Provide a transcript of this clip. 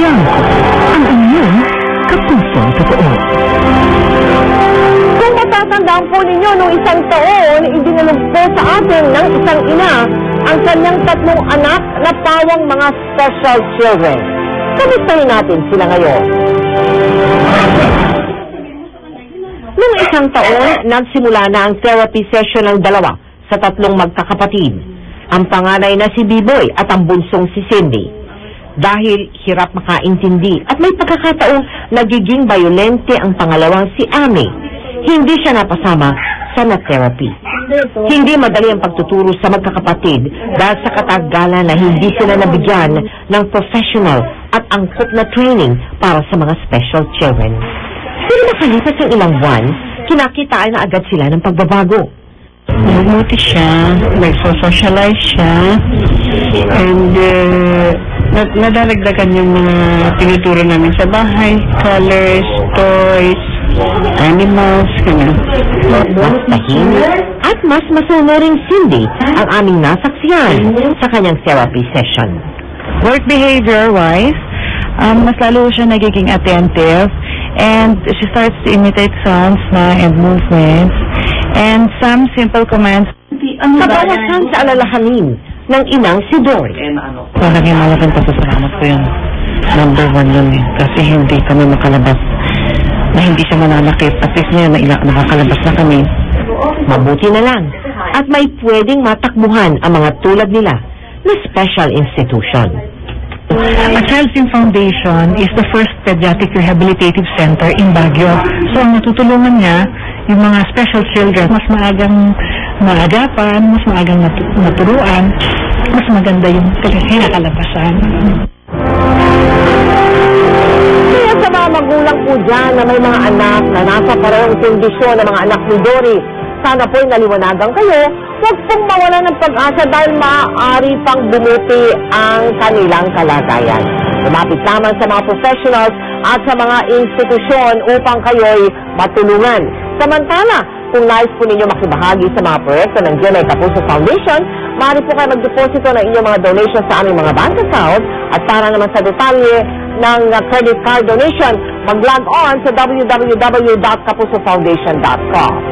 Tiangco, ang inyong kapusong totoo. Kung matatandaan po ninyo, noong isang taon, idinalog po sa atin ng isang ina ang kanyang 3 anak na pawang mga special children. Kamustahin natin sila ngayon. Noong isang taon, nagsimula na ang therapy session ng 2 sa 3 magkakapatid. Ang panganay na si Biboy at ang bunsong si Cindy. Dahil hirap makaintindi at may pagkakataong nagiging bayolente ang pangalawang si Amy, hindi siya napasama sa na-therapy. Hindi madali ang pagtuturo sa magkakapatid dahil sa katagalan na hindi sila nabigyan ng professional at angkop na training para sa mga special children. Pero makalipas ang ilang buwan, kinakitaan na agad sila ng pagbabago. Mabuti siya, nagso-socialize siya, and nadalagdagan yung mga tinuturo namin sa bahay, colors, toys, animals, ganyan. Mas tahimik at mas masunuring Cindy ang aming nasaksihan sa kanyang therapy session. Work behavior-wise, mas lalo siya nagiging attentive, and she starts to imitate sounds na and movements, and some simple commands. Kabawasan sa alalahanin ng inang si Dory. Malaking pasasalamat ko yun. Number 1 yun eh. Kasi hindi kami makalabas. Na hindi siya mananakit. At least ngayon nakakalabas na kami. Mabuti na lang. At may pwedeng matakbuhan ang mga tulad nila na special institution. A Child's In Foundation is the first pediatric rehabilitative center in Baguio. So ang natutulungan niya, yung mga special children, mas maagang maagapan, mas maagang naturuan, mas maganda yung kinakalabasan. Kaya sa mga magulang po dyan na may mga anak na nasa parehong kondisyon ng mga anak ni Dory, sana po'y naliwanagan kayo, huwag pong mawalan ng pag-asa dahil maaari pang bumuti ang kanilang kalagayan. Lumapit lamang sa mga professionals at sa mga institusyon upang kayo'y matulungan. Samantala, kung nais po ninyo makibahagi sa mga proyekto ng GMA Kapuso Foundation, maaari po kayo mag-deposito ng inyong mga donations sa aming mga bank account at para naman sa detalye ng credit card donation, mag-log on sa www.kapusofoundation.com.